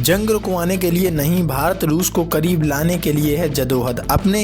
जंग रुकवाने के लिए नहीं, भारत रूस को करीब लाने के लिए है जदोजहद। अपने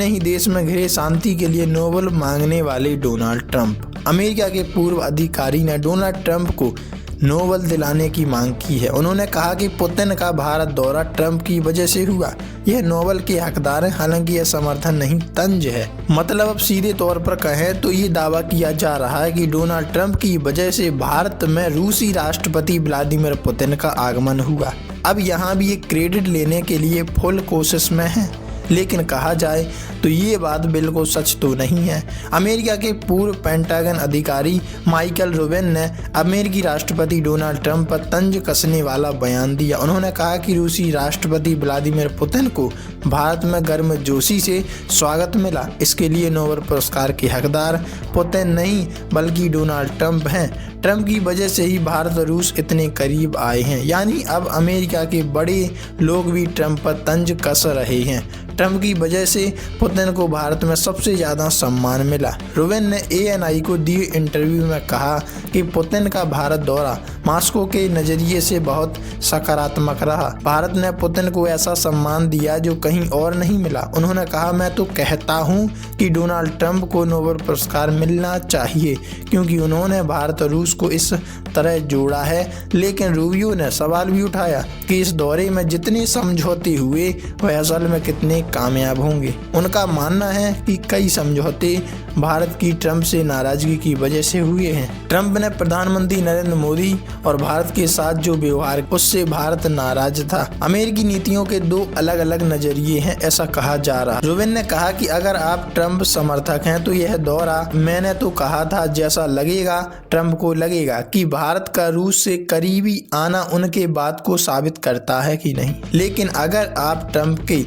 ही देश में घिरे शांति के लिए नोबेल मांगने वाले डोनाल्ड ट्रंप। अमेरिका के पूर्व अधिकारी ने डोनाल्ड ट्रंप को नोबेल दिलाने की मांग की है। उन्होंने कहा कि पुतिन का भारत दौरा ट्रंप की वजह से हुआ। यह नोबेल के हकदार हैं, हालांकि यह समर्थन नहीं तंज है। मतलब अब सीधे तौर पर कहें तो ये दावा किया जा रहा है कि डोनाल्ड ट्रंप की वजह से भारत में रूसी राष्ट्रपति व्लादिमीर पुतिन का आगमन हुआ। अब यहाँ भी ये क्रेडिट लेने के लिए फुल कोशिश में है, लेकिन कहा जाए तो ये बात बिल्कुल सच तो नहीं है। अमेरिका के पूर्व पेंटागन अधिकारी माइकल रूबिन ने अमेरिकी राष्ट्रपति डोनाल्ड ट्रंप पर तंज कसने वाला बयान दिया। उन्होंने कहा कि रूसी राष्ट्रपति व्लादिमीर पुतिन को भारत में गर्मजोशी से स्वागत मिला। इसके लिए नोबेल पुरस्कार के हकदार पुतिन नहीं बल्कि डोनाल्ड ट्रंप हैं। ट्रंप की वजह से ही भारत और रूस इतने करीब आए हैं, यानी अब अमेरिका के बड़े लोग भी ट्रंप पर तंज कस रहे हैं। ट्रंप की वजह से पुतिन को भारत में सबसे ज़्यादा सम्मान मिला। रूबिन ने ANI को दिए इंटरव्यू में कहा कि पुतिन का भारत दौरा मॉस्को के नज़रिए से बहुत सकारात्मक रहा। भारत ने पुतिन को ऐसा सम्मान दिया जो कहीं और नहीं मिला। उन्होंने कहा, मैं तो कहता हूं कि डोनाल्ड ट्रंप को नोबेल पुरस्कार मिलना चाहिए क्योंकि उन्होंने भारत और रूस को इस तरह जोड़ा है। लेकिन रूबियो ने सवाल भी उठाया कि इस दौरे में जितने समझौते हुए वह असल में कितने कामयाब होंगे। उनका मानना है कि कई समझौते भारत की ट्रंप से नाराजगी की वजह से हुए हैं। ट्रंप ने प्रधानमंत्री नरेंद्र मोदी और भारत के साथ जो व्यवहार उससे भारत नाराज था। अमेरिकी नीतियों के दो अलग अलग नजरिए हैं, ऐसा कहा जा रहा। रूबिन ने कहा कि अगर आप ट्रंप समर्थक हैं तो यह दौरा, मैंने तो कहा था जैसा लगेगा ट्रंप को लगेगा कि भारत का रूस से करीबी आना उनके बात को साबित करता है कि नहीं। लेकिन अगर आप ट्रंप के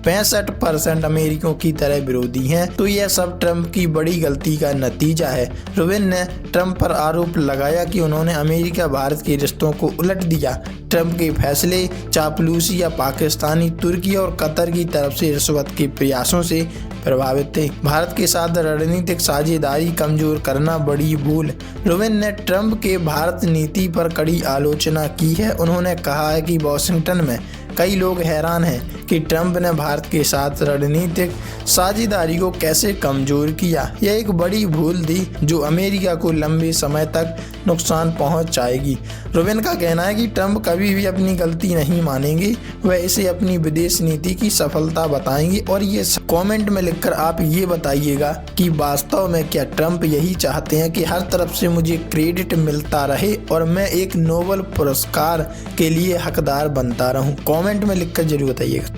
65% अमेरिकियों की तरह विरोधी हैं तो यह सब ट्रंप की बड़ी गलती का नतीजा है। रूबिन ने ट्रंप पर आरोप लगाया कि उन्होंने अमेरिका भारत के रिश्तों को उलट दिया। ट्रंप के फैसले चापलूसी या पाकिस्तानी, तुर्की और कतर की तरफ से रिश्वत के प्रयासों से प्रभावित थे। भारत के साथ रणनीतिक साझेदारी कमजोर करना बड़ी भूल। रूबिन ने ट्रंप के भारत नीति पर कड़ी आलोचना की है। उन्होंने कहा है कि वॉशिंगटन में कई लोग हैरान हैं कि ट्रंप ने भारत के साथ रणनीतिक साझेदारी को कैसे कमजोर किया। यह एक बड़ी भूल थी जो अमेरिका को लंबे समय तक नुकसान पहुंचाएगी। रूबिन का कहना है कि ट्रंप कभी भी अपनी गलती नहीं मानेंगे, वह इसे अपनी विदेश नीति की सफलता बताएंगे। और ये कमेंट में लिखकर आप ये बताइएगा कि वास्तव में क्या ट्रंप यही चाहते हैं कि हर तरफ से मुझे क्रेडिट मिलता रहे और मैं एक नोबेल पुरस्कार के लिए हकदार बनता रहूं। कमेंट में लिखकर जरूर बताइएगा।